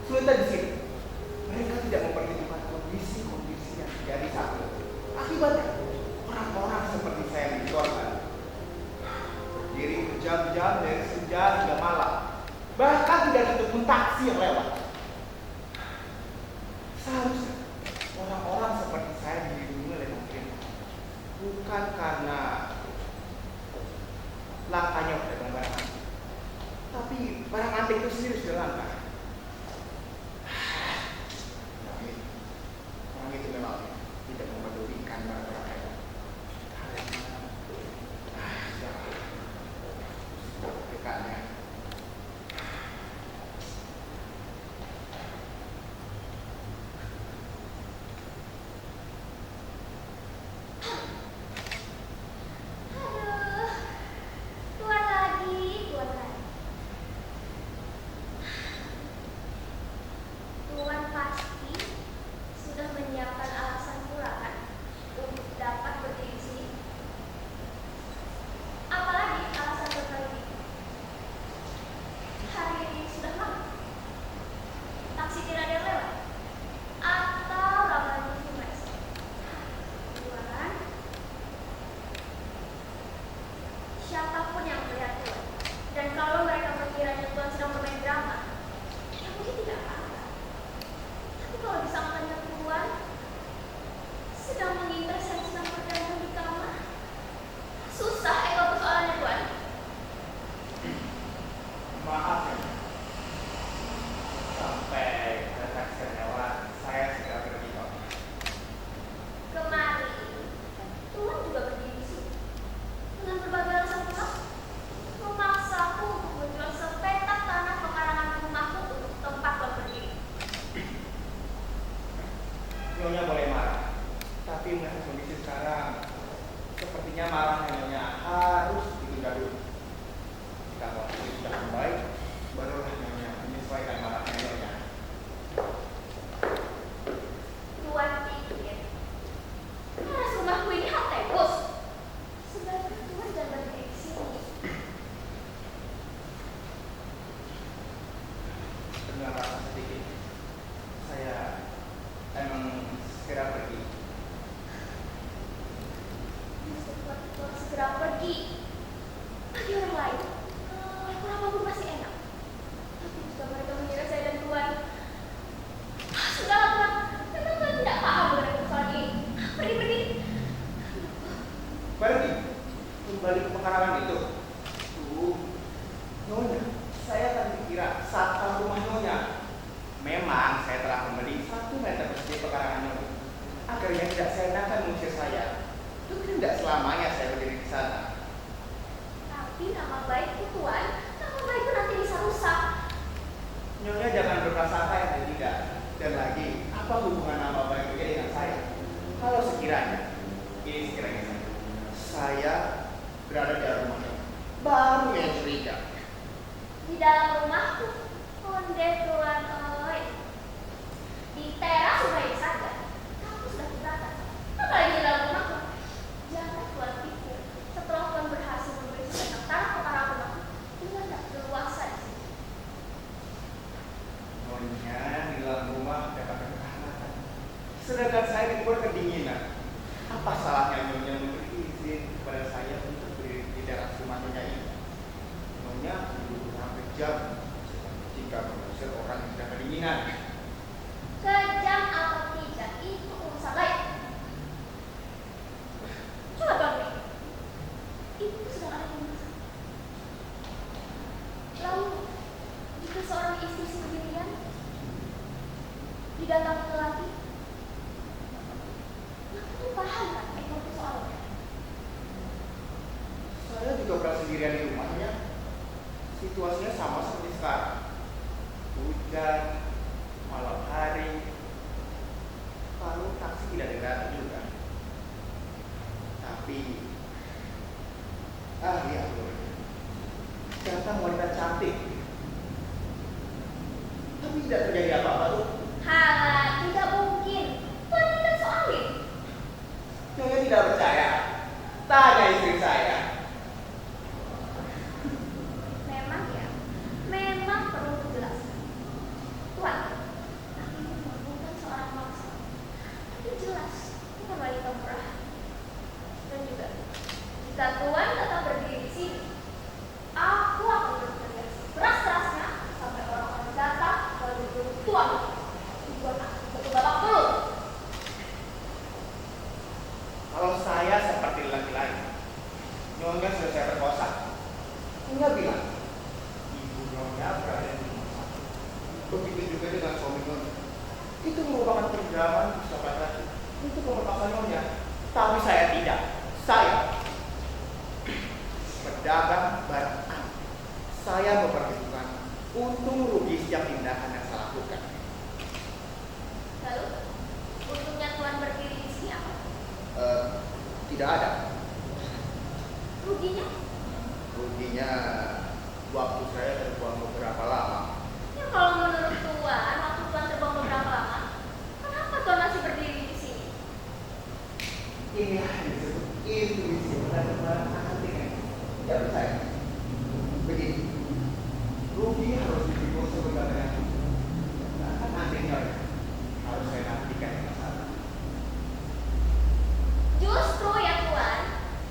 Kesulitan di sini, mereka tidak memperhitungkan kondisi-kondisi yang terjadi saat itu. Akibatnya, orang-orang seperti saya yang dikorban berdiri berjam-jam dari senja hingga malam, bahkan tidak tutup pun taksi yang lewat. Seharusnya orang-orang seperti saya dilindungi oleh pemerintah, bukan karena langkanya pedagang barang antik, tapi barang antik itu sendiri sudah langka. Orang itu memang tidak memedulikan barang-barang mereka. Karena Nyonya boleh marah, tapi melihat kondisi sekarang, sepertinya marahnya Nyonya harus ditunda dulu. Jika kondisi sudah membaik, barulah Nyonya menyesuaikan marahnya Nyonya. Tuan pikir, teras rumahku ini hati bos. Sebaiknya Tuan jangan berdiri di sini. Dengan rasa sedikit, saya emang segera pergi. Tuan segera pergi. Bagi orang lain, kurang apapun masih enak. Tapi jika mereka mengira saya dan Tuan, sudahlah Tuan. Memang Tuan tidak paham mengenai persoalan ini. Pergi. Pergi? Kembali ke pekarangan itu? Nyonya, saya tadi kira satpam rumah Nyonya. Memang saya telah membeli 1 meter persegi pekarangan Nyonya, agar yang tidak seenakan mengusir saya. Tapi tidak selamanya saya berdiri di sana. Tapi nama baikku Tuan, nama baikku nanti bisa rusak. Nyonya jangan berprasangka yang tidak. Dan lagi, apa hubungan nama baik dia dengan saya? Kalau sekiranya, ini sekiranya saya berada di dalam rumahnya, baru yang curiga. Di dalam rumahku, onde Tuan oi. Di teras baik saja, kamu sudah keberatan. Apalagi di dalam rumahku. Jangan Tuan pikir, setelah Tuan berhasil membeli sebanyak tanah pekarangan rumahku, Tuan tidak berluasa di sini. Nyonya di dalam rumah dapatkan kehangatan, sedangkan saya dibuat kedinginan. Apa salahnya Nyonya memberi izin kepada saya untuk berdiri di teras rumah Nyonya ini? Nyonya duduk sampai jam jika mengusir orang yang sedang kedinginan. Kejam atau tidak, itu urusan lain. Coba Tuan pikir, itu sedang ada di mana? Lalu, jika seorang istri sendirian didatangi lelaki, Tuan paham kan ekonomi soalnya? Saya juga berada sendirian di rumahnya. Situasinya sama seperti sekarang. Hujan, malam hari, lalu taksi tidak ada juga. Tapi, ya Allah, datang wanita cantik. Tapi tidak terjadi apa-apa tuh. Halah, tidak mungkin. Tuan tidak soalin. Nyonya tidak percaya. Tanya istri saya. Memang ya, memang perlu dijelaskan. Tuan, Nyonya bilang ibu Nyonya berada di rumah sakit. Begitu juga dengan suami Nyonya. Itu merupakan tindakan sahabat lagi untuk memaksa Nyonya. Tapi saya tidak. Saya pedagang barang antik. Saya memperhitungkan untung rugi setiap tindakan yang saya lakukan. Lalu, untungnya Tuhan berdiri di sini apa? Tidak ada. Ruginya? Ruginya waktu saya terbuang beberapa lama. Ya kalau menurut Tuhan, waktu Tuhan terbuang beberapa lama, kenapa Tuhan masih berdiri di sini? Ini yang disebut intuisi barang antik. Ya percaya. Begini, rugi harus dipikul sebenarnya. Kan antiknya harus saya nantikan yang masalah. Justru ya Tuhan,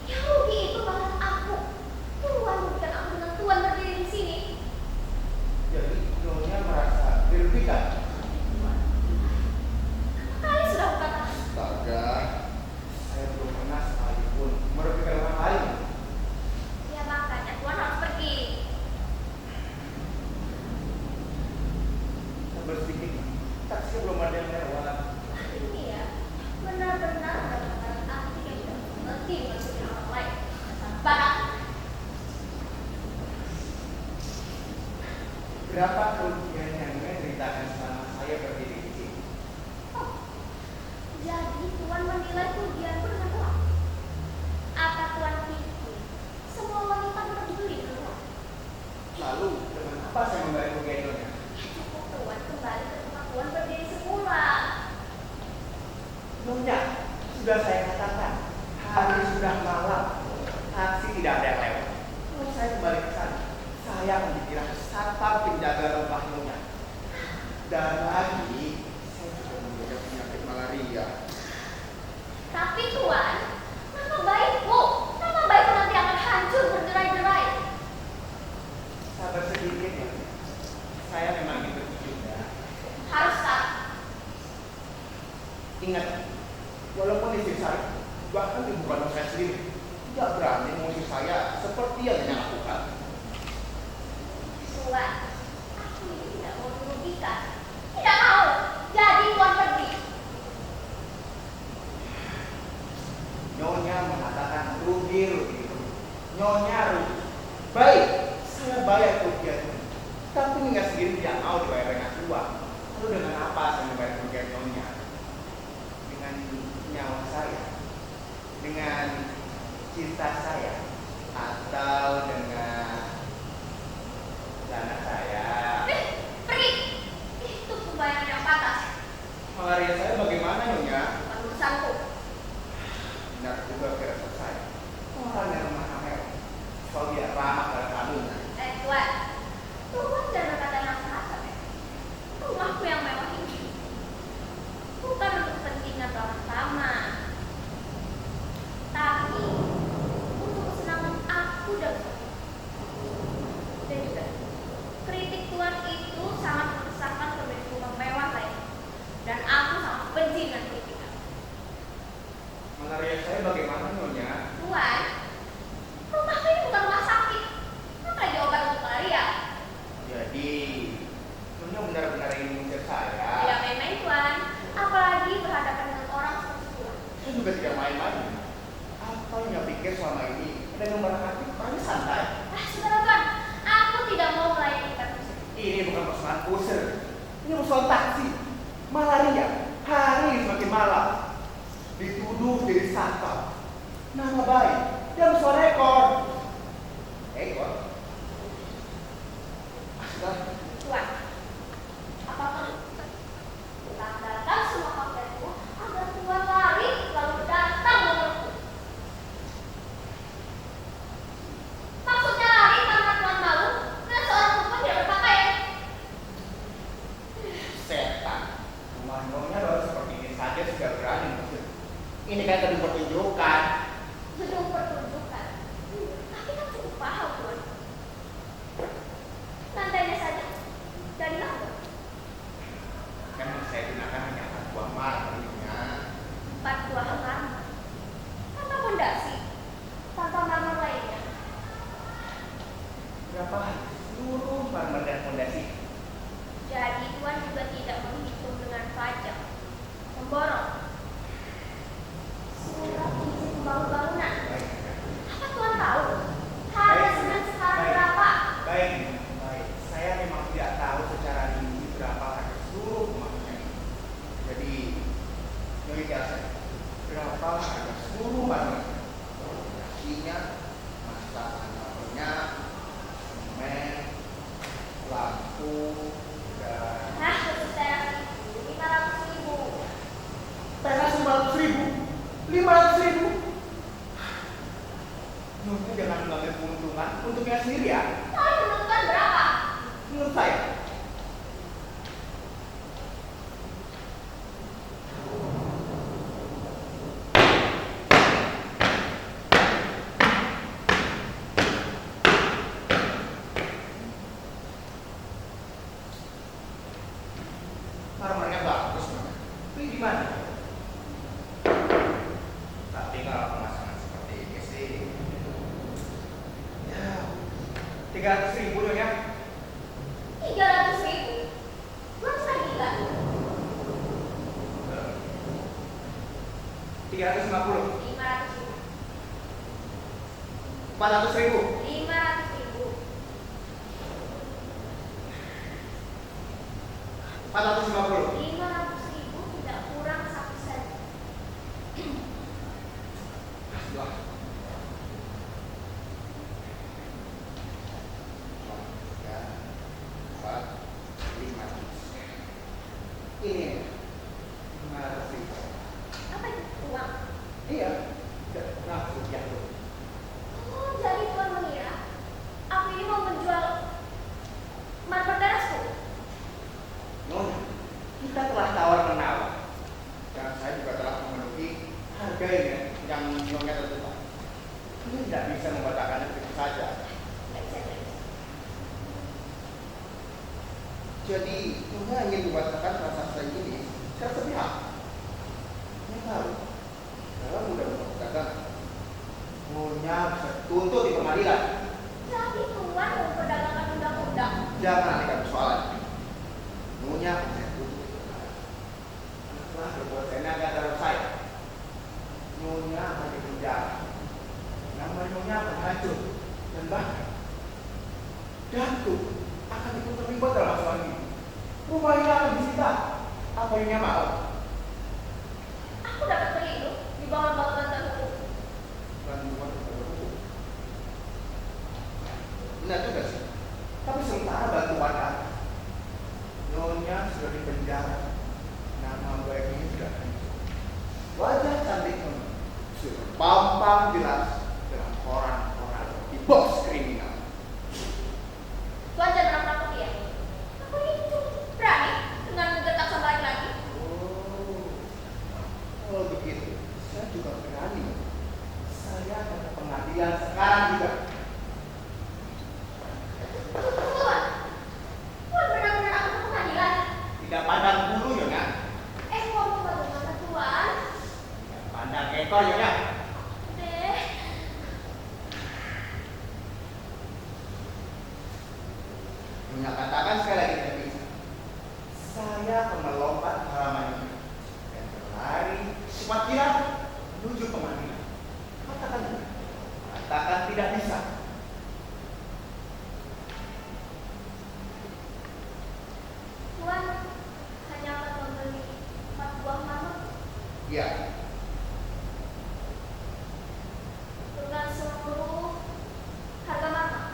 yang rugi itu malah aku. Tuhan bukan aku dengan Tuhan berdiri di sini. Jadi Nyonya merasa dirugikan. Kali sudah berkata, Astaga, saya belum pernah sekalipun merugikan orang lain. ya makanya Tuhan harus pergi. Sabar sedikit, taksi belum ada yang lewat. Ini ya, benar-benar barang antik yang tidak mengerti maksudnya orang lain. Barang Berapa kerugian yang Nyonya ceritakan selama saya berdiri di sini? oh, jadi Tuhan menilai kerugianku dengan uang. Apa Tuhan pikir semua wanita berdiri dengan uang? Lalu dengan apa saya membayar kerugian Nyonya? Cukup Tuhan kembali ke tempat Tuhan berdiri semula. Nyonya, sudah saya katakan, hari sudah malam, taksi tidak ada yang lewat. Kalau saya kembali ke sana, saya akan dikira satpam penjaga rumah Nyonya. Dan lagi, saya juga menjaga penyakit malaria. Tapi Tuhan, nama baikku nanti akan hancur berderai-derai. Sabar sedikit ya. Saya memang itu juga. Harus tak? Ingat, walaupun istri saya, bahkan ibu kandung saya sendiri, tidak berani mengusir saya seperti yang Nyonya lakukan. Tuhan, aku ini tidak mau dirugikan. Tidak mau. Jadi Tuhan pergi. Nyonya mengatakan rugi. Nyonya rugi. Baik, saya bayar kerugian. Tapi Nyonya sendiri tidak mau dibayar dengan uang. Lalu dengan apa saya membayar kerugian Nyonya? Dengan nyawa saya, dengan cinta saya, atau dengan dana saya? Pergi. Itu pembayaran yang pantas. Malaria saya bagaimana Nyonya? Bukan urusanku. Benar juga kira saya. Orang yang remah mewah, soal dia ramah pada kamu. Tuhan, Tuhan jangan berkata macam-macam ya. Rumahku yang mewah ini bukan untuk kepentingan pertama, tapi untuk kesenangan aku dan suamiku. Dan juga kritik Tuhan itu sangat meresahkan pemilik rumah mewah lain. Dan aku sangat benci dengan kritikan. Malaria saya bagaimana Nyonya? Tuhan, rumahku ini bukan rumah sakit. Apa lagi obat untuk malaria? Jadi, Nyonya benar-benar ingin mengusir saya. Tidak main-main Tuhan, apalagi berhadapan dengan orang seperti Tuhan. Saya juga tidak main-main. Apa yang Nyonya pikir selama ini? Ada nomor hati, orangnya santai. Saudara Tuhan, aku tidak mau melayani manusia. Ini bukan berapa seluruh marmer dan fondasi. Jadi Tuan juga tidak menghitung dengan pajak. Memborong. Surat izin membangun bangunan. Baik. Apa Tuan tahu? Harga semen sekarang berapa? Baik. Saya memang tidak tahu secara rinci berapa harga seluruh rumahnya ini. Jadi, Nyonya jelasin berapa harga seluruh marmer? Fondasinya, masakan marmernya, semen, lampu, dan Nah, khusus teras itu 500.000. teras 500.000. 500.000. Nyonya jangan mengambil keuntungan untuknya sendiri ya. Tuan menentukan berapa? Menurut saya. Marmernya bagus, Nyonya. Beli di mana? Tapi kalau pemasangan seperti ini sih, ya 300.000 Nyonya. 300.000. Tuan sudah gila. 350. 500.000. 400.000. 500.000. 450. 500.000 tidak kurang 1 sen. Wah. Ya, 4, 5. Ini 500.000. Apa itu? Uang. Iya. Nafsu ya tuh. Oh, jadi Tuan mengira aku ini mau menjual marmer terasku? Nyonya, kita telah tawar menawar dan saya juga telah memenuhi harga yang Nyonya tentukan. Ini tidak bisa membatalkannya begitu saja. Nggak bisa, nggak bisa. Jadi Nyonya ingin membatalkan transaksi ini secara sepihak. Nyonya tahu dalam undang-undang perdagangan Nyonya bisa tuntut di pengadilan. Tapi Tuan memperdagangkan undang-undang. Jangan anehkan persoalan. Nyonya bisa tuntut di pengadilan. Telah berbuat tenaga terhadap saya. Nyonya akan dipenjara. Nama Nyonya akan hancur dan bahkan Datuk akan ikut terlibat dalam masalah ini. Rumahnya akan disita. Apa yang Nyonya mau? Aku dapat berlindung di bawah bantuan terhukum. Bantuan terhukum. Benar juga sih. Tapi sementara bantuan ada. Nyonya sudah dipenjara. Nama baiknya sudah hancur. Wajah cantik Nyonya sudah pampang jelas dalam koran-koran di box kriminal. Tuan jangan nakut ya. Aku ini cukup berani dengan menggertak sama laki-laki. Kalau begitu, saya juga berani. Saya akan ke pengadilan sekarang juga. Tuan, Tuan benar-benar aku ke pengadilan. Tidak pandang bulu Nyonya. Ekor bagaimana Tuan? Tidak pandang ekor Nyonya. Deh, Nyonya katakan sekali lagi tidak bisa. Saya akan melompat ke halaman ini dan berlari cepat kilat menuju pengadilan. Katakan Nyonya. Katakan tidak bisa. Tuan hanya akan membeli 4 buah marmer Ya, dengan seluruh harga marmer.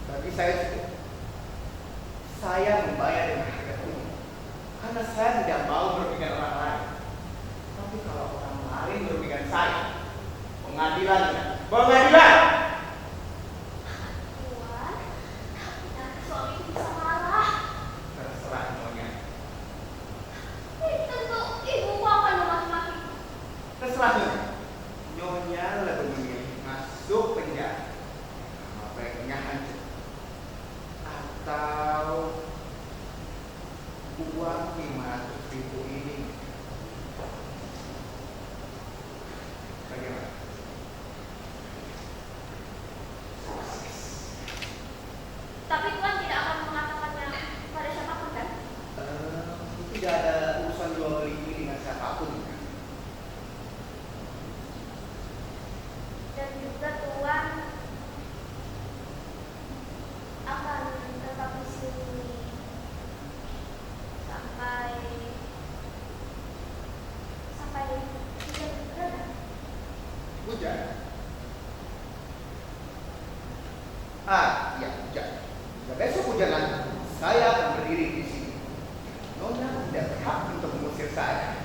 bagi saya cukup. Saya membayar dengan harga umum karena saya tidak mau merugikan orang lain. Tapi kalau orang lain merugikan saya, pengadilan, pengadilan. Tuan, tapi nanti suamiku bisa marah. Terserah Nyonya. Tentu ibuku akan memaki-maki. Terserah Nyonya. Nyonya lebih memilih masuk penjara. Nama baiknya hancur. Atau uang 500.000 ini. Bagaimana? akan tetap di sini sampai sampai hujan reda. Hujan? Ah, iya hujan. Jika besok hujan lagi, saya akan berdiri di sini. Nona tidak berhak untuk mengusir saya.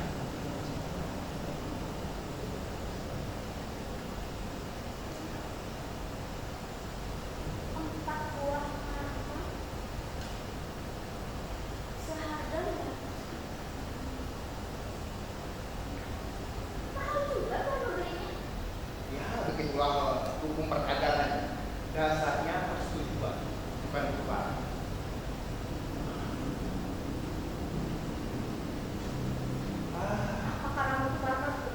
Empat buah nama seharga mahal juga kan belinya. Ya, bikin uang hukum perdagangan. Dasarnya persetujuan, bukan tukar. Apa karena mau tukar kartu?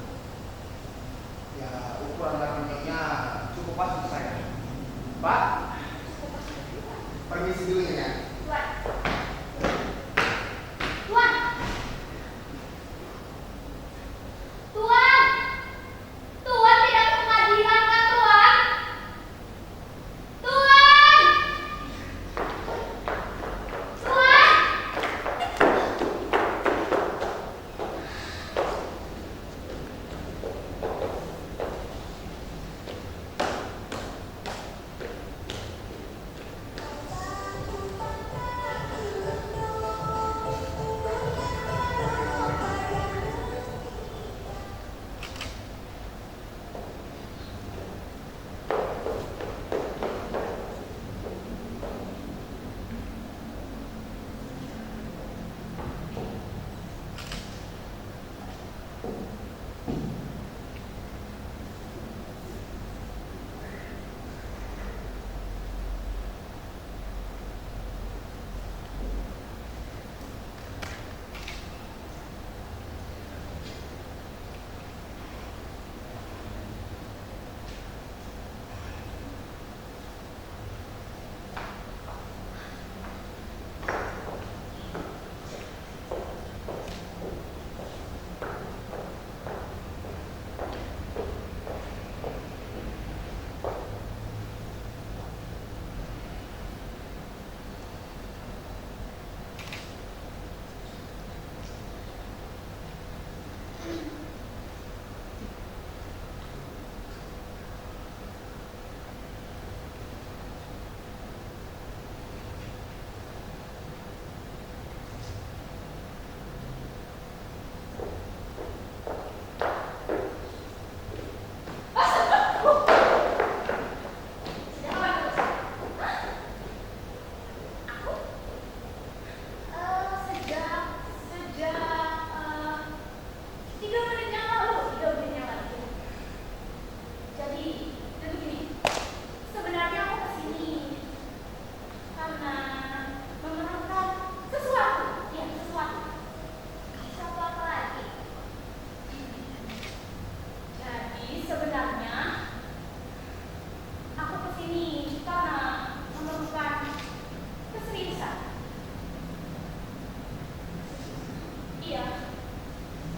Ya, ukuran barangnya cukup pas untuk saya. Pak, Cukup pas juga. permisi dulu ya. Tuan, Tuan, Tuan, Tuan tidak ke pengadilan kan Tuan? Tuan, Tuan.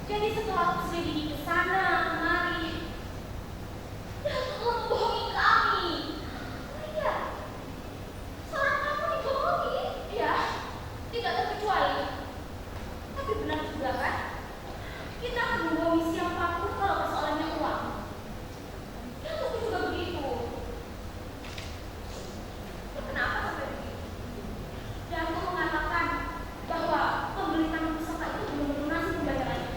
Jadi setelah aku selidiki ke sana kemari, Datuk membohongi kami. Iya, seorang kamu dibohongi, ya, tidak terkecuali. Tapi benar juga kan? Kita akan membohongi siapapun kalau persoalannya uang. Datuk juga begitu. Kenapa sampai begitu? Datuk mengatakan bahwa pembeli taman pusaka itu belum melunasi pembayarannya.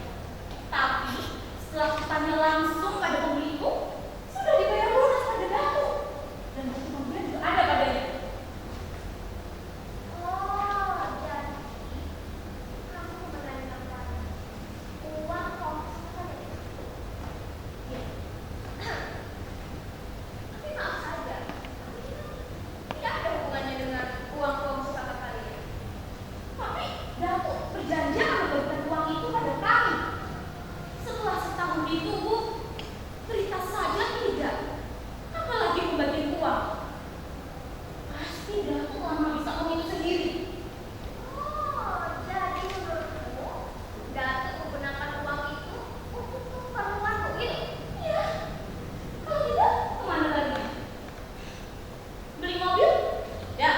Tapi setelah tanya langsung pada pembeli itu, sudah dibayar lunas pada Datuk. Dan bukti pembelian juga ada padanya. Oh, jadi kamu menanyakan uang pusaka dari Datuk? Ya. Tapi maaf saja, tidak ada hubungannya dengan uang pusaka kalian. Tapi Datuk berjanji akan memberikan uang itu pada kami. Setelah setahun ditunggu, berita saja tidak. Apalagi membagikan uang. Pasti Datuk lama bisa uang itu sendiri. Oh, jadi menurutmu Datuk menggunakan uang itu untuk keperluan begitu? Iya. Kalau tidak, kemana lagi? Beli mobil? Ya.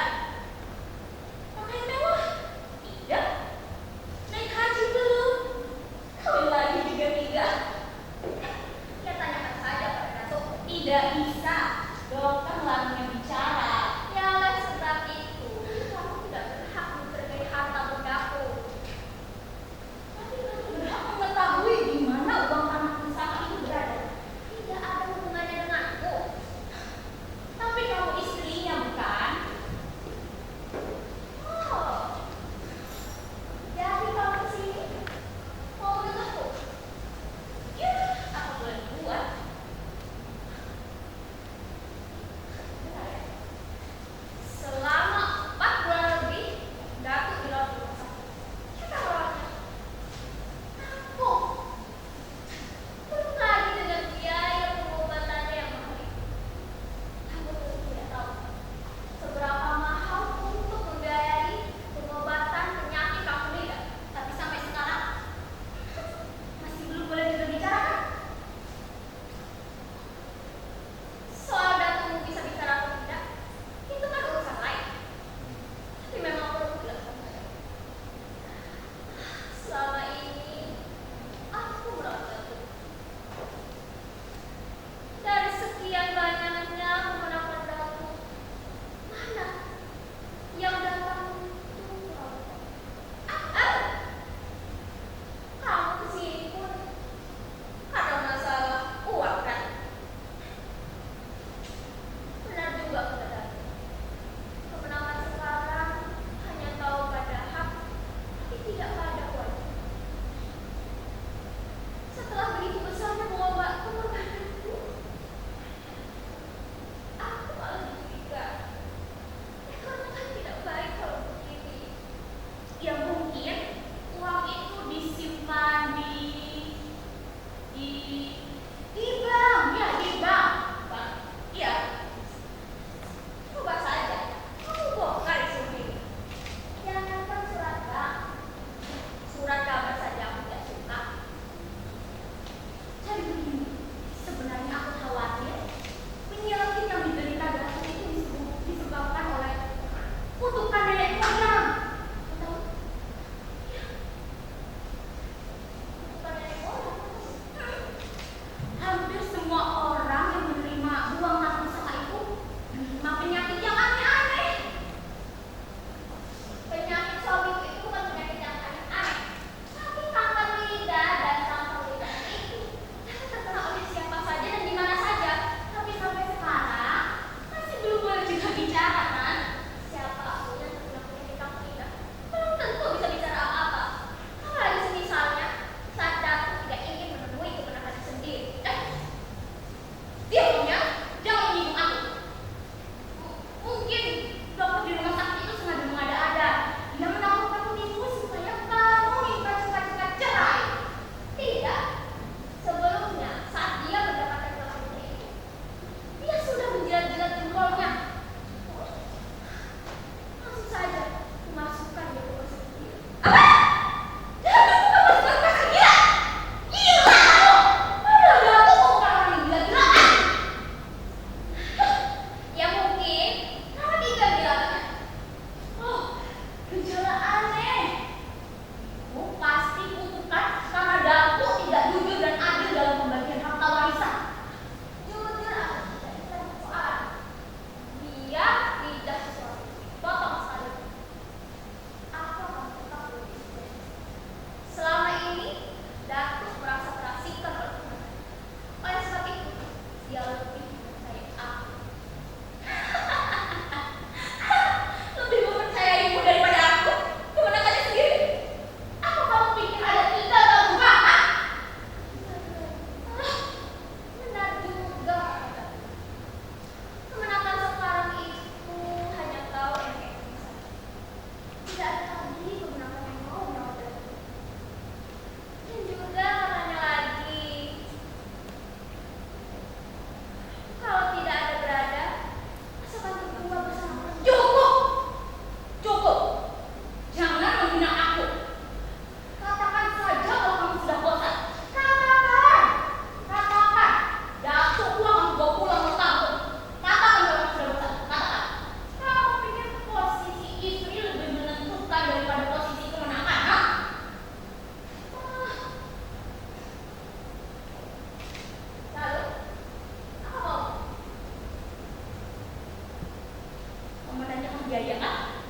pembiayaan.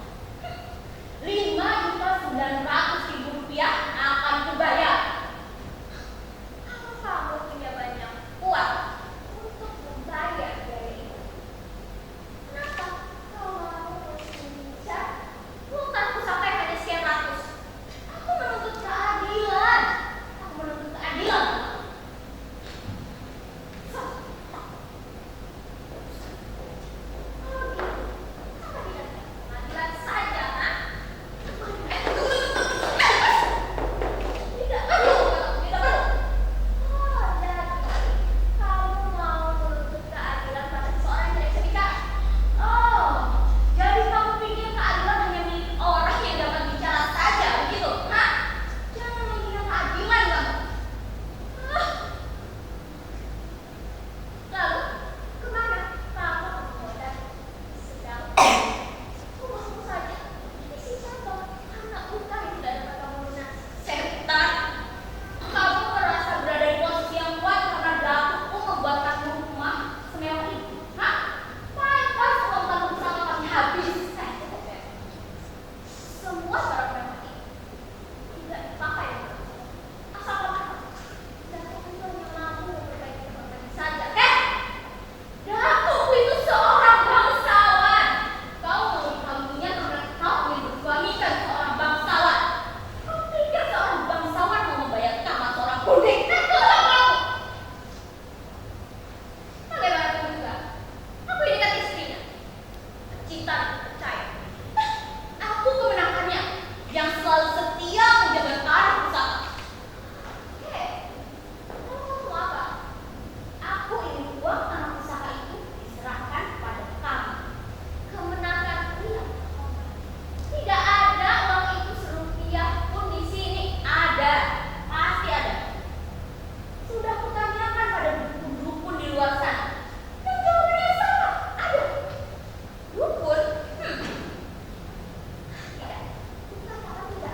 5.900.000 rupiah akan kubayar. Kalau kamu punya banyak uang untuk membayar biaya itu, kenapa kamu terus mengincar? Bukan ku sampai hanya sekian ratus. Aku menuntut keadilan. Aku menuntut keadilan.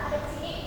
Di sini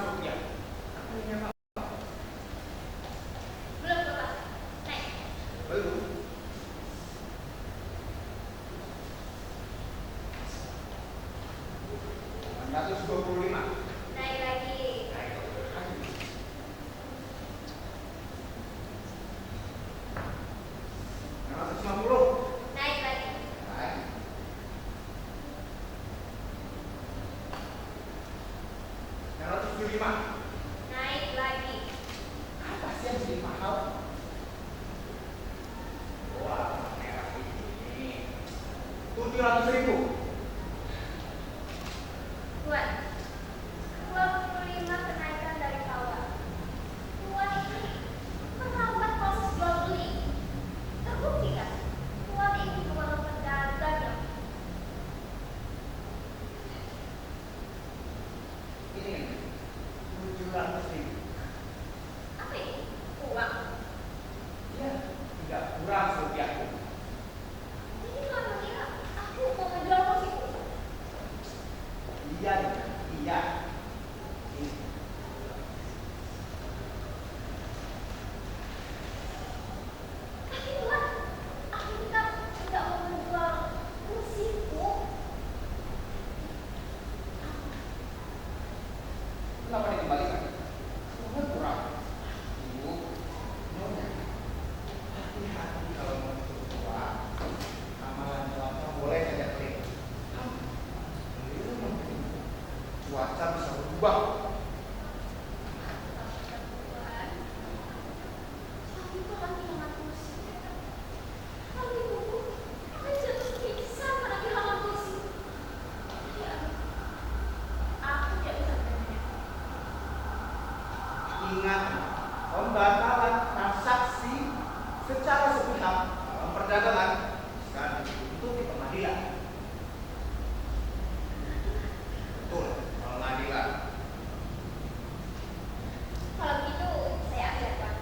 rupiah. Artinya apa? Belum Bapak. Naik. Belum. 825. Naik lagi. Naik lagi. 650. Naik lagi. Naik. 675. Naik lagi. Apa sih yang jadi mahal? Wah, merah ini. 700.000. Tuan. 25 kenaikan dari awal. Tuan ini merambat proses jual beli. Terbukti kan? Tuan ini bukan pedagang yang Ini 700.000. apa ini? Uang. Ya, tidak kurang rupiahku. Ini tuan mengira aku mau menjual posisi. Iya, iya. Ini. Tapi tuan, aku tidak mau menjual kursiku. Kenapa dikembalikan? Semua kurang. Ibu, Nyonya, hati-hati kalau mau tua. Amalan cuaca boleh saja klik. Cuaca bisa berubah. Tuan, aku itu akan kehilangan kursi. Kalau ibuku akan jatuh pingsan karena kehilangan kursi. Ya, aku tidak bisa bertanya. Ingat, pembatalan transaksi secara sepihak dalam perdagangan sekarang dituntut di pengadilan. Betul, pengadilan. Kalau begitu, saya ajarkan.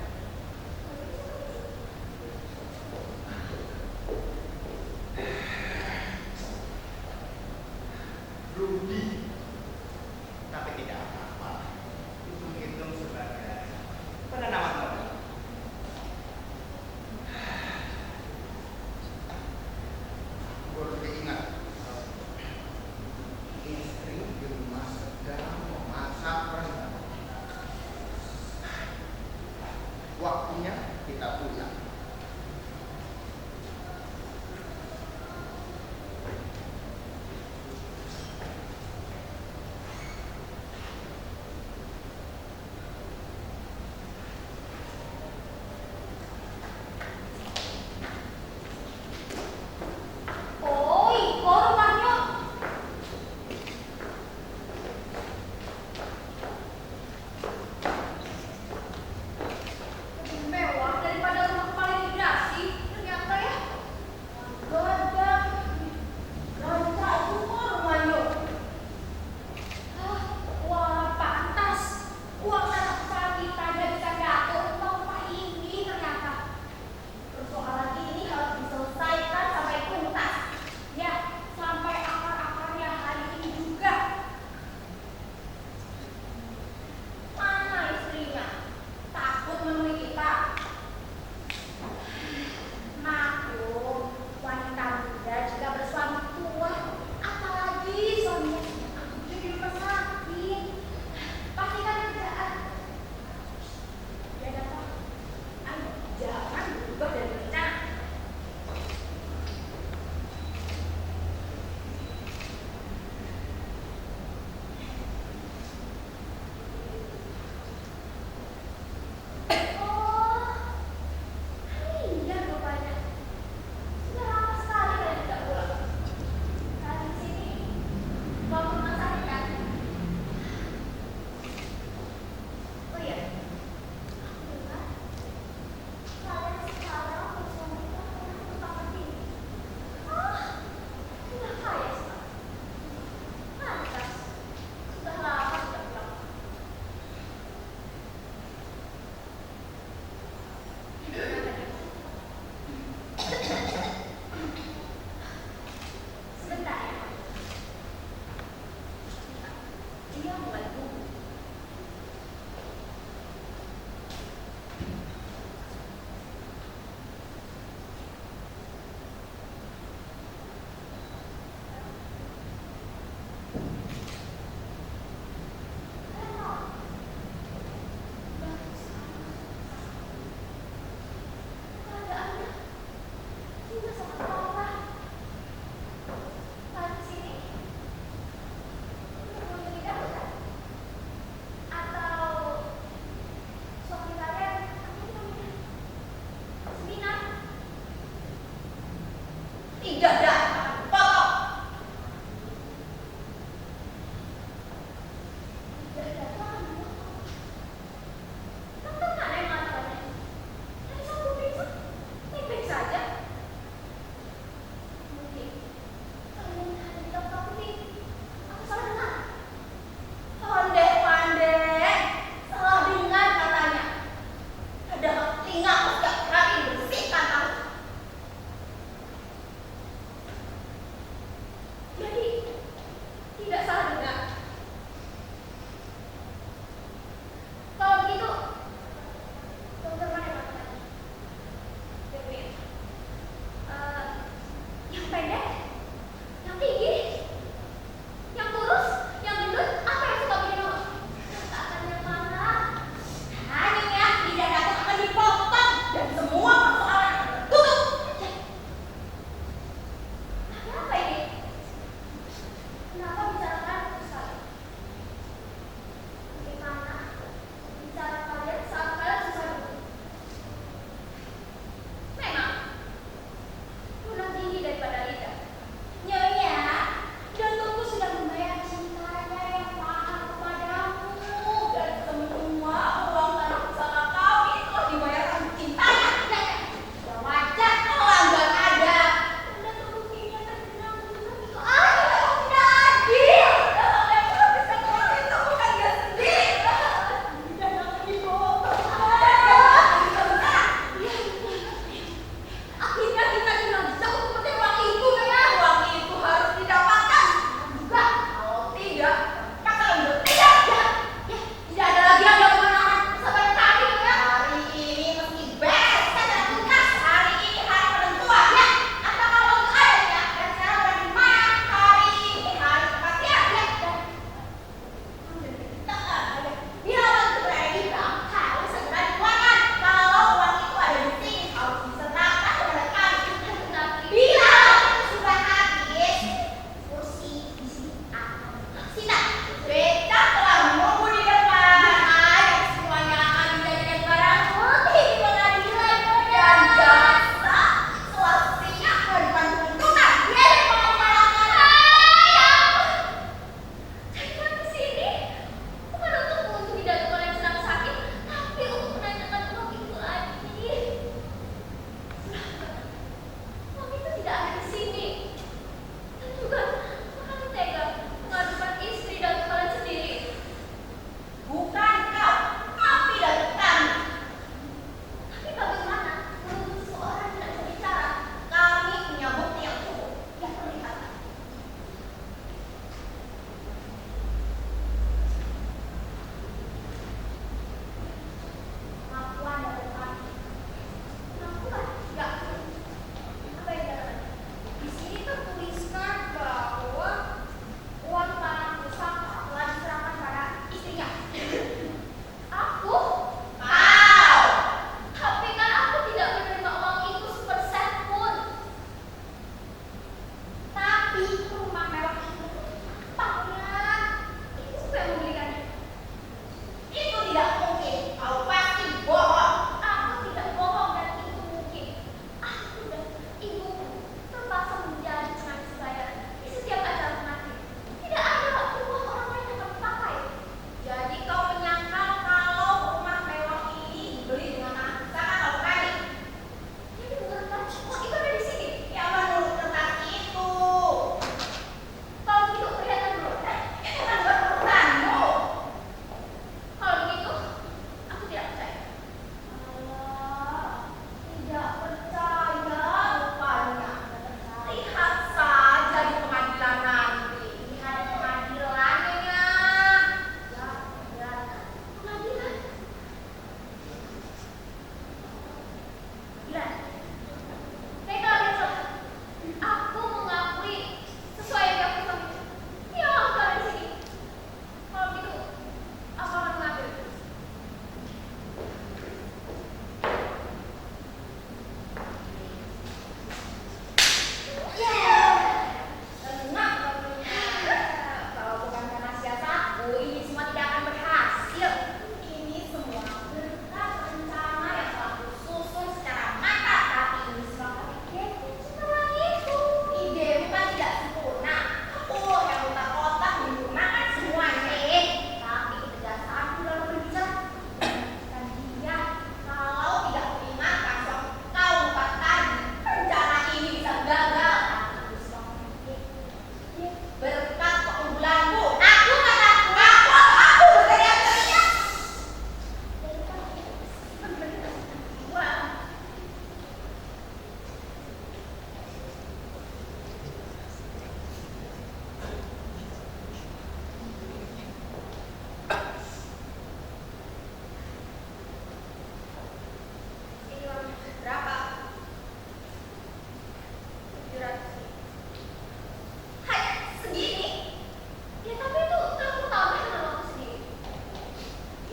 Rugi, tapi tidak apa-apa. Itu hitung sebagai penanaman modal.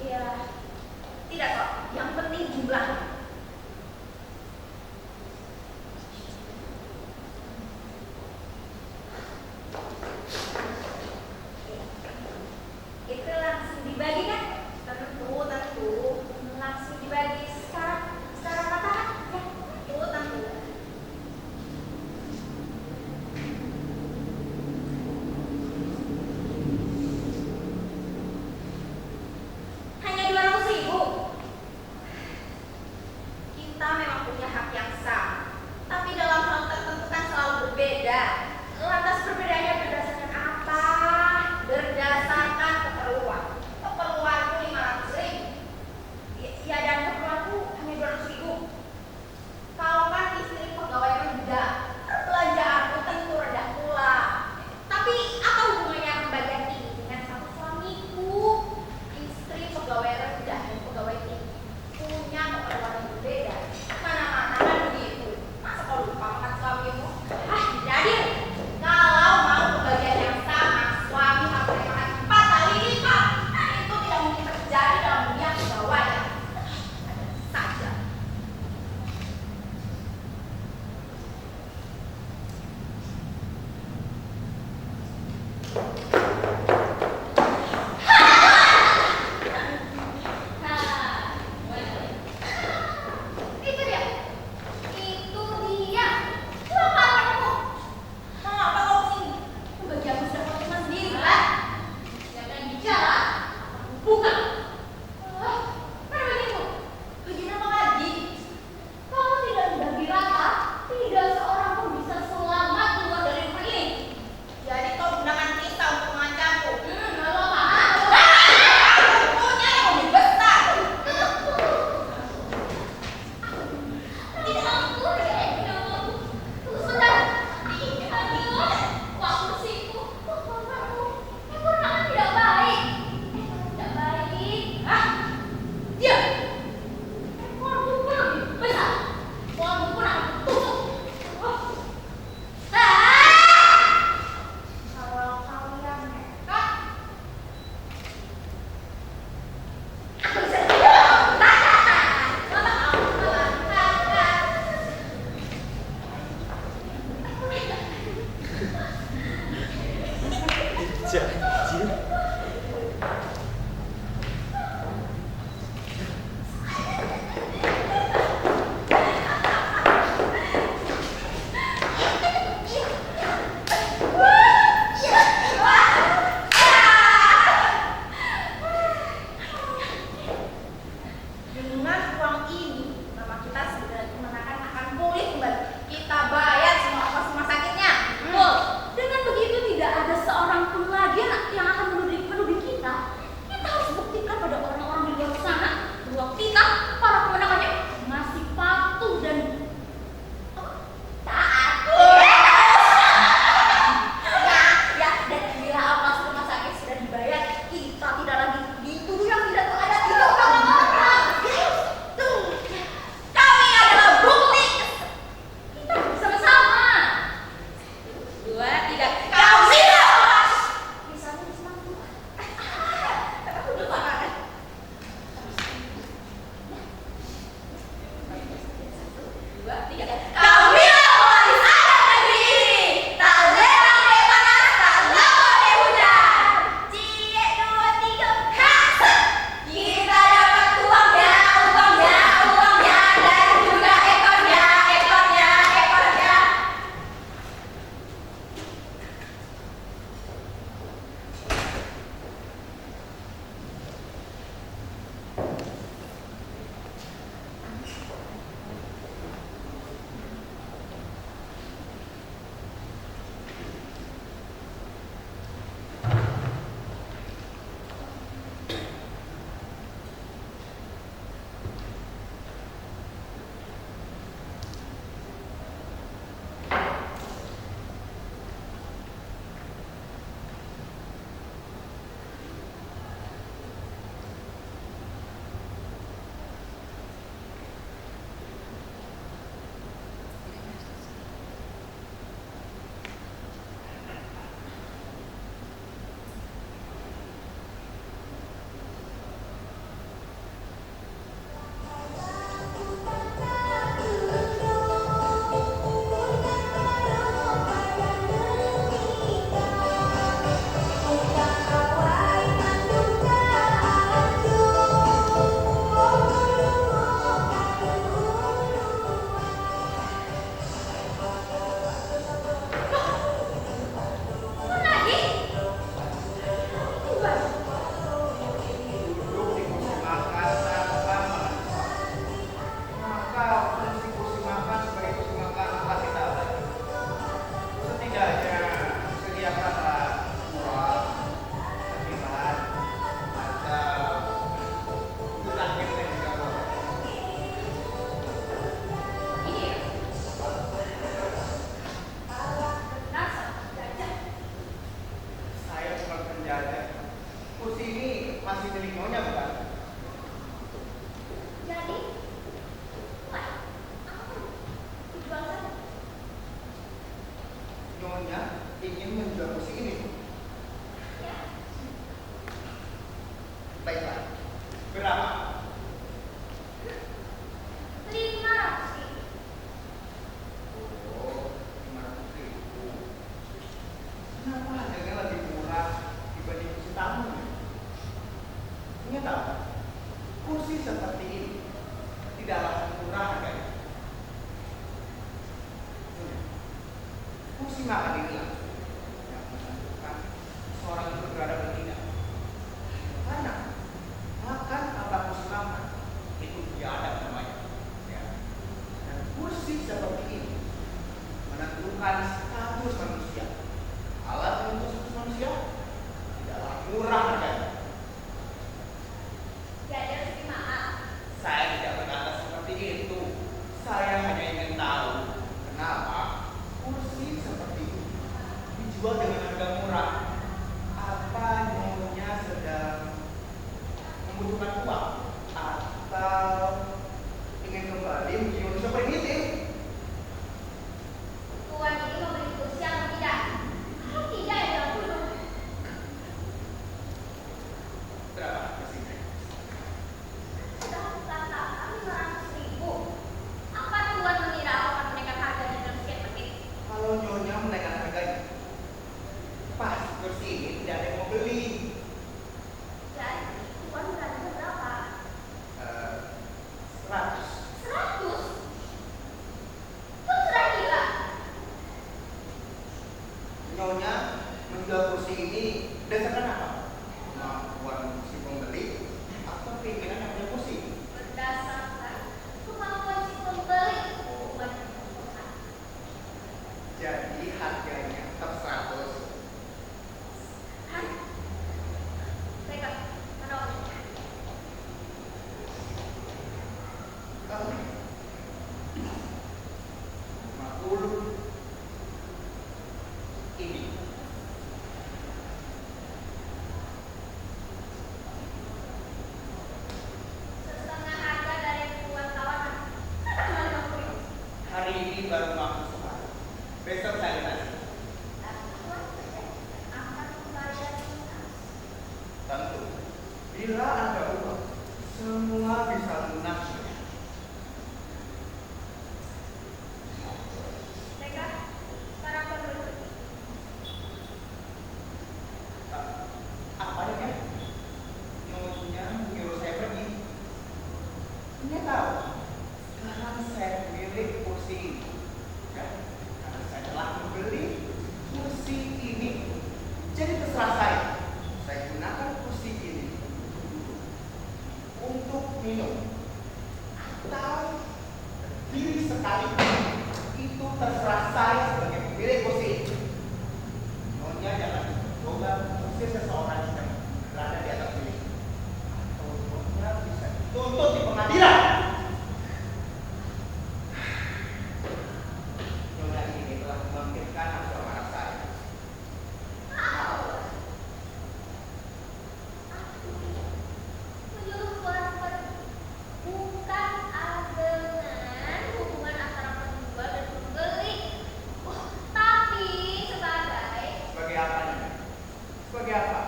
Ya, tidak kok. Yang penting jumlahnya. Itu langsung dibagi kan? Tentu, tentu. Langsung dibagi secara rata kan? Ya, tentu, tentu. Hanya 200.000. Berapa? 500.000. Oh, 500.000. Kenapa harganya lebih murah dibanding kursi tamu? Ingat tak? Kursi seperti ini tidaklah murah harganya. Kursi makan inilah yang menentukan seorang itu berada atau tidak. Karena makan tanpa kursi makan itu biadab namanya. Ya. Dan kursi seperti ini menentukan status manusia. Alat untuk status manusia tidaklah murah harganya. Jadi harus dimahal. Saya tidak berkata seperti itu. Saya hanya ingin tahu kenapa kursi seperti ini dijual dengan harga murah. Apa nyonya sedang membutuhkan uang atau ingin kembali menjadi manusia primitif? Tuan ini membeli kursi atau tidak? Kalau tidak, ya jangan dulu. Berapa kursinya? Sudah kukatakan 500.000. Apa Tuan mengira aku akan menaikkan harganya dalam sekian menit? Kalau nyonya menaikkan harganya, pas kursi ini tidak ada yang mau beli. Jadi, Tuan berani berapa? 100. 100? Tuan sudah gila. Nyonya menjual kursi ini berdasarkan apa? Kemampuan si pembeli atau keinginan yang punya kursi? Berdasarkan kemampuan si pembeli. Bukan kebutuhan. Jadi harganya tetap 100. Hah? Baiklah, mana uangnya? Kalau 50 ini Setengah harga dari Tuan kawan. Kenapa cuma 50.000? hari ini baru mampu sekali. Besok saya kasih. Tuan akan membayar lunas. Tentu, bila ada uang, semua bisa lunas. Baiklah, sekarang Tuan boleh pergi. Apa ya? Nyonya menyuruh saya pergi. Nyonya tahu, sekarang saya milik kursi ini. Ya, karena saya telah membeli kursi ini. Jadi terserah saya gunakan kursi ini untuk minum atau berdiri sekali. Itu terserah saya sebagai pemilik kursi ini. Nyonya jangan coba mengusir seseorang yang berada di atas ini. Atau nyonya bisa dituntut di pengadilan. Nyonya ini telah membangkitkan nafsu amarah saya. Menyuruh Tuan pergi bukan adegan hubungan antara penjual dan pembeli. Oh, tapi sebagai Sebagai apa nih? Sebagai apa?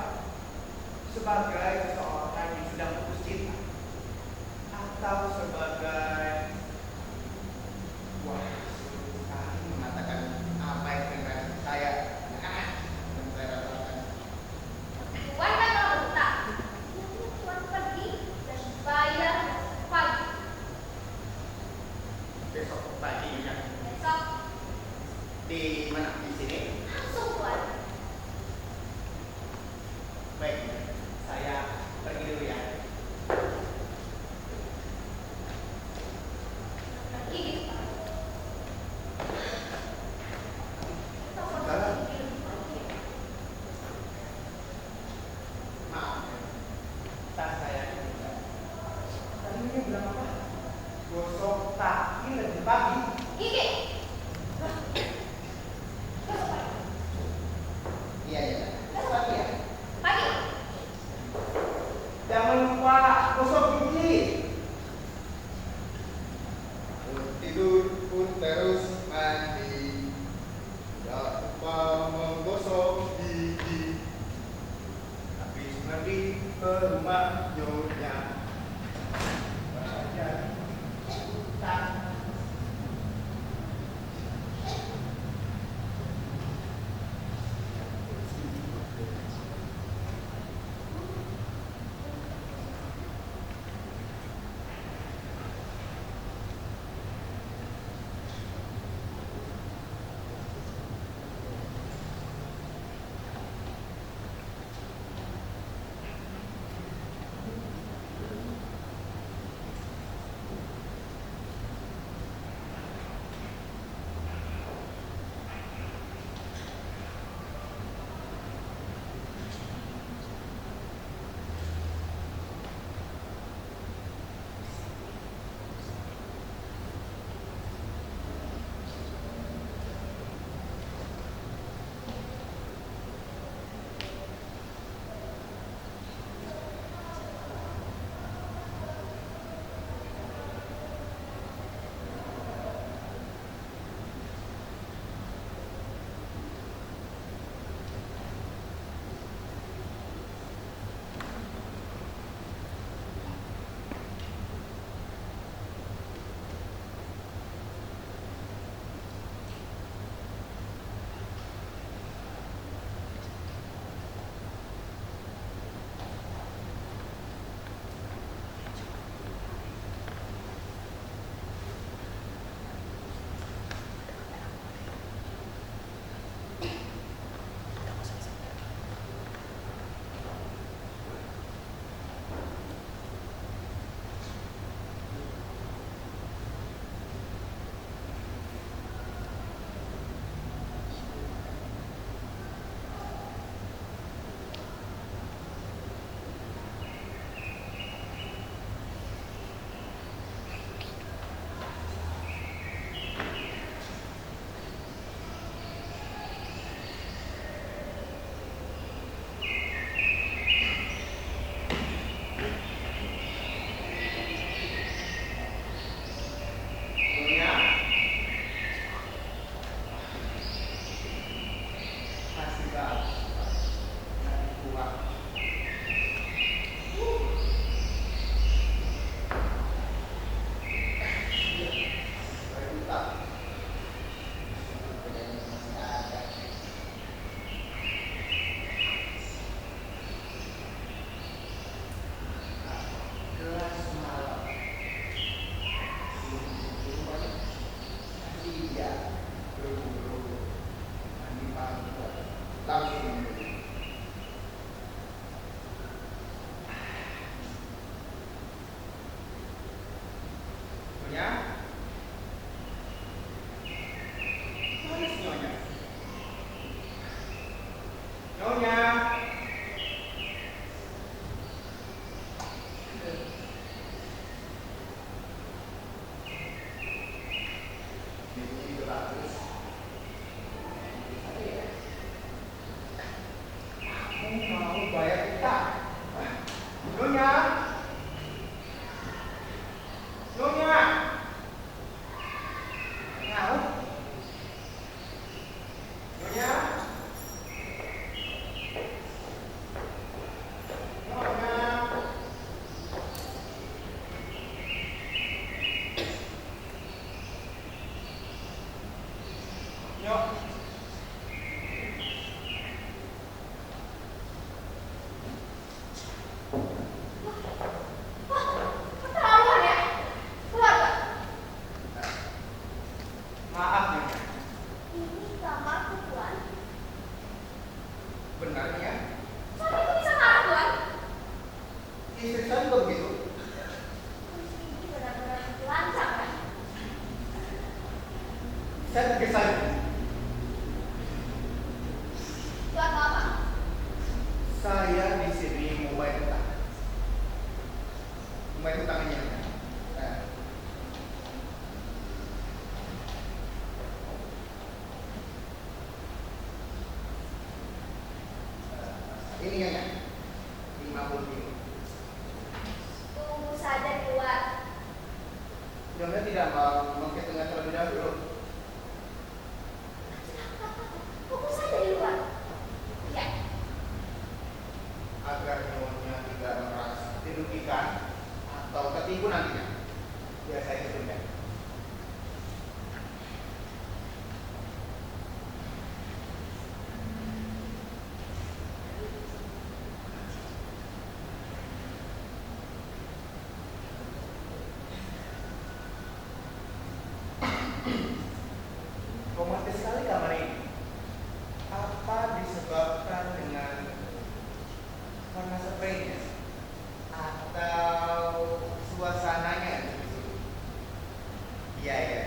Sebagai seseorang yang sedang putus cinta, atau sebagai wah, sulit sekali mengatakan apa yang sebenarnya saya yang saya rasakan. Tuan kan telah berhutang. Jadi Tuan pergi dan bayar pagi. Besok pagi ya. Besok Di mana? Di sini. langsung Tuan. Baik, saya pergi dulu ya. Pergi gitu. Maaf, tas saya juga. Tadi ini bilang apa? Gosok kaki lebih pagi. Gigi. Besok pagi. Iya iya. Besok pagi ya. Pagi. Jangan lupa gosok gigi. Tidur pun terus mandi. Jangan lupa menggosok gigi. Habis mandi ke rumah nyonya. tangannya. Nah, ini ya, 50 kilo. Tunggu saja di luar. Nyonya tidak mau menghitungnya terlebih dahulu. Tunggu saja di luar. Ya, Agar nyonya tidak merasa dirugikan atau tertipu nantinya. Biasanya sudah. Romantis sekali kamar ini. Apa disebabkan dengan warna spraynya atau suasananya? Iya ya,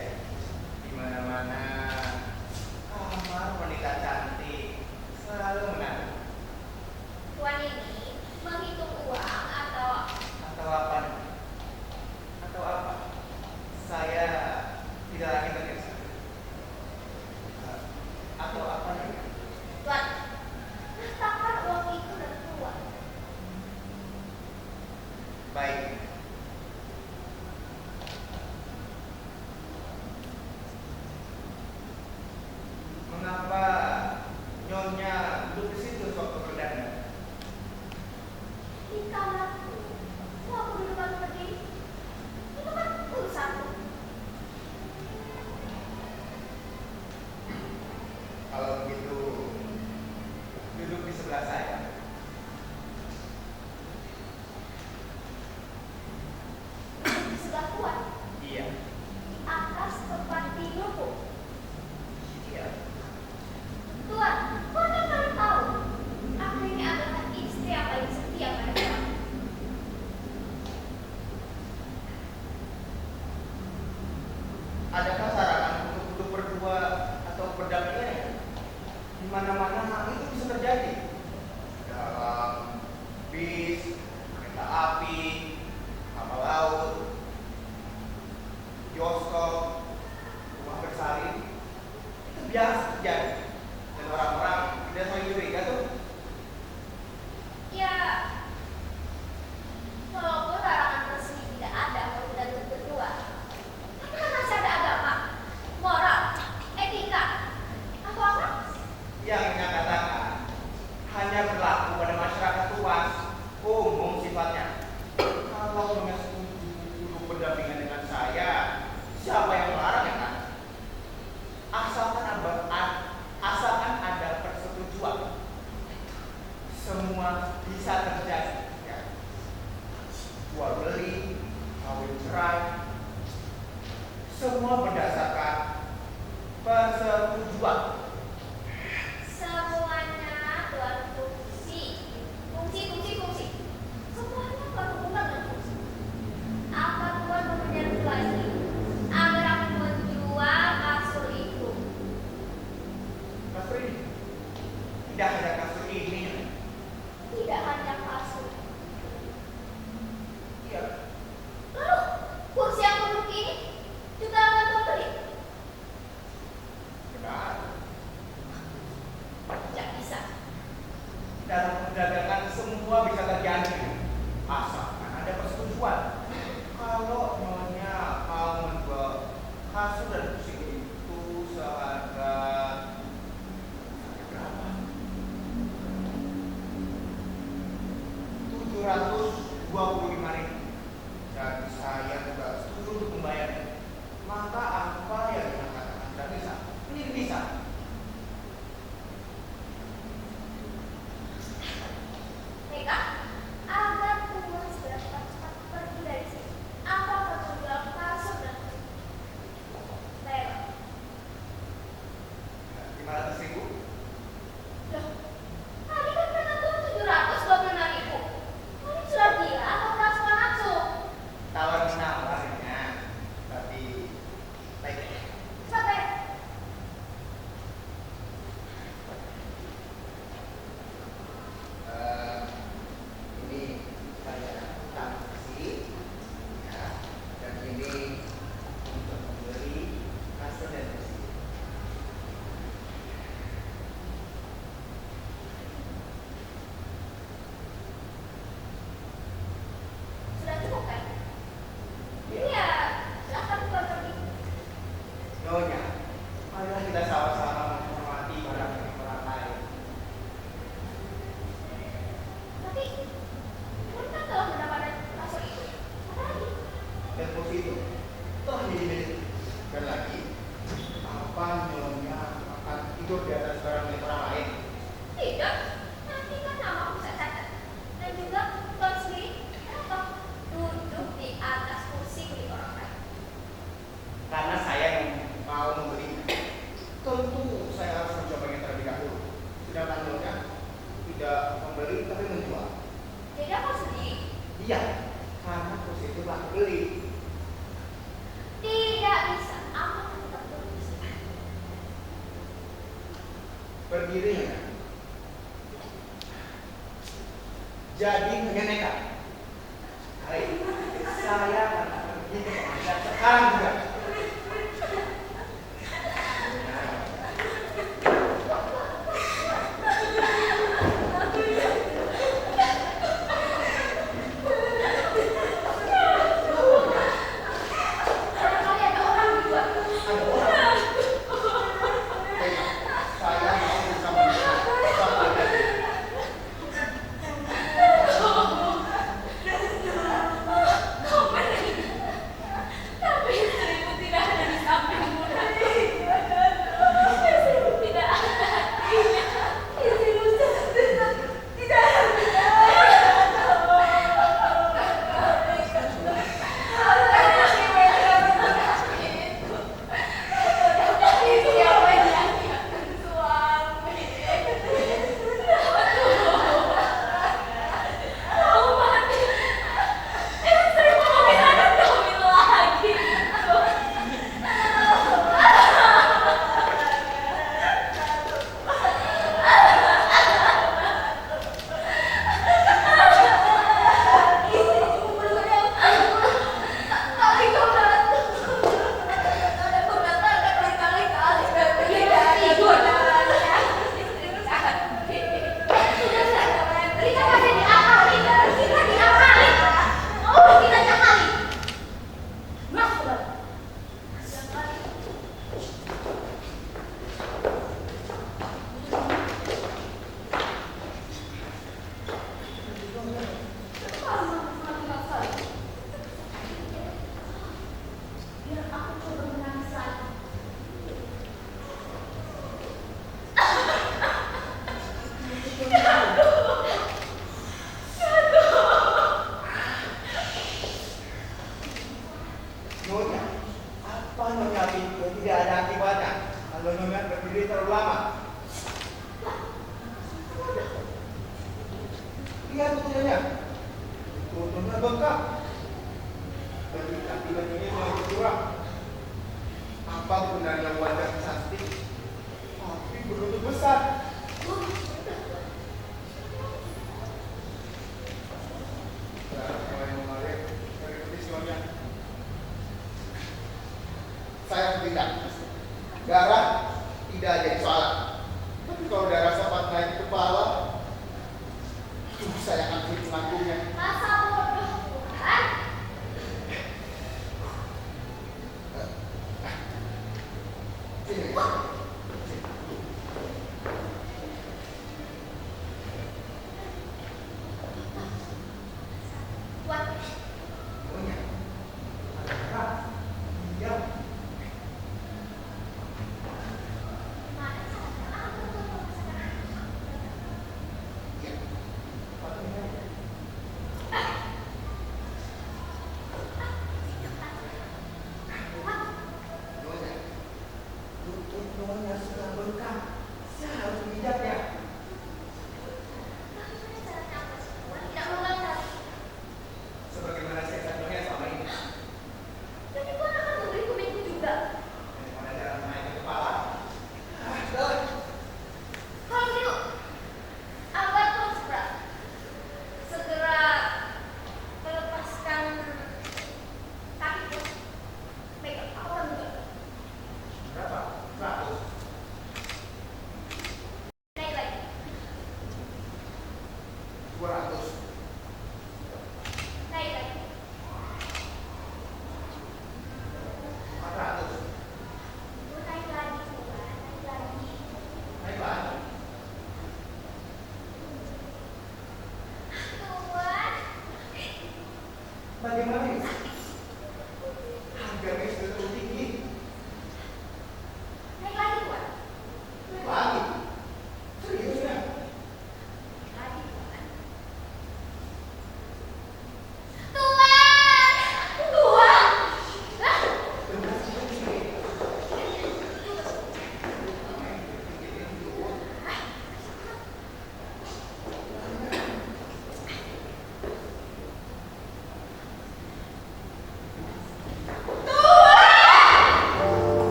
di mana-mana kamar wanita cantik selalu menarik. tuan ini menghitung uang Atau apa? Atau apa? Saya tidak lagi tergesa. Atau apa nih? tuan. Letakkan uang itu dan keluar. Baik. Mengapa nyonya duduk di situ sewaktu perdana? Di kamarku. Mau aku duduk seperti ini? Itu kan urusanku. Kalau begitu duduk di sebelah saya. Di sebelah tuan. Iya. Di atas tempat tidurku. Iya. Tuan, tuan kan baru tahu. Aku ini adalah istri yang paling setia pada tuan. Adakah sarangan untuk duduk berdua atau berdampingan? Di mana-mana hal itu bisa terjadi. Dalam bis, kereta api, kapal laut, bioskop, rumah bersalin, itu biasa terjadi. Dan orang-orang tidak saling curiga tuh. Ya, walaupun larangan resmi tidak ada kalau tidak duduk berdua, tapi kan masih ada agama, moral, etika, atau apa? Yang menyatakan hanya berlaku pada masyarakat luas, umum sifatnya. Kalau nyonya setuju duduk berdampingan dengan saya, siapa yang melarang ya kan? Asalkan ada persetujuan, semua bisa terjadi. Ya. Jual beli, kawin cerai, semua berdasarkan persetujuan. Semuanya tuan fungsi. Semuanya berhubungan dengan fungsi. Apa tuan mempunyai lagi agar aku menjual kasur itu? Kasur ini tidak ada kasur ini. Tidak hanya kasur. Iya. Lalu kursi yang duduk ini juga akan tuan beli. Benar. dan kursi itu telah menjadi milik. Dan lagi, apa nyonya akan tidur di atas barang milik orang lain? Tidak, nanti kan namaku saya catat. Dan juga Tuan sendiri, kenapa duduk di atas kursi milik orang lain? Karena saya yang mau membelinya. Tentu saya harus mencobanya terlebih dahulu. Sedangkan nyonya tidak membeli tapi menjual. Jadi aku sendiri. Iya, karena kursi itu aku beli. Tidak bisa, aku tetap berusaha. Berdiri ya. Jadi mengenakan. Hai, saya akan pergi ke pengadilan sekarang juga. Barangkali ada orang di luar. Ada orang. Saya mau bersama dia. Tapi istrimu tidak ada di sampingmu nanti. Istrimu tidak ada. Istrimu tidak ada. Siapa yang nyanyikan suami? Oh, mati. Istrimu mungkin akan kawin lagi. Istrimu belum tapi kau datang. Kau datang kan berkali-kali dan tidak tidur. Istrimu cantik. Kita kasih diakali. Kita diakali. Oh, kita diakali. Masuk. Diakali. Biar aku coba menangis lagi. Nyonya, apa nyonya pikir tidak ada akibatnya kalau nyonya berdiri terlalu lama? Lihat tutupnya, tutupnya bengkak. Ketika tiba-tiba mulai berkurang. Apa gunanya wajah cantik, tapi berlutut besar? Darah mulai mengalir dari betis nyonya. Saya tidak. Darah tidak jadi soal. Tapi kalau darah sempat naik ke kepala, saya akan sulit menangguhnya. Masa bodoh, bukan? Sini. Tuan, Nyonya, ada darah. Diam. mana cara aku untuk merasakan permisi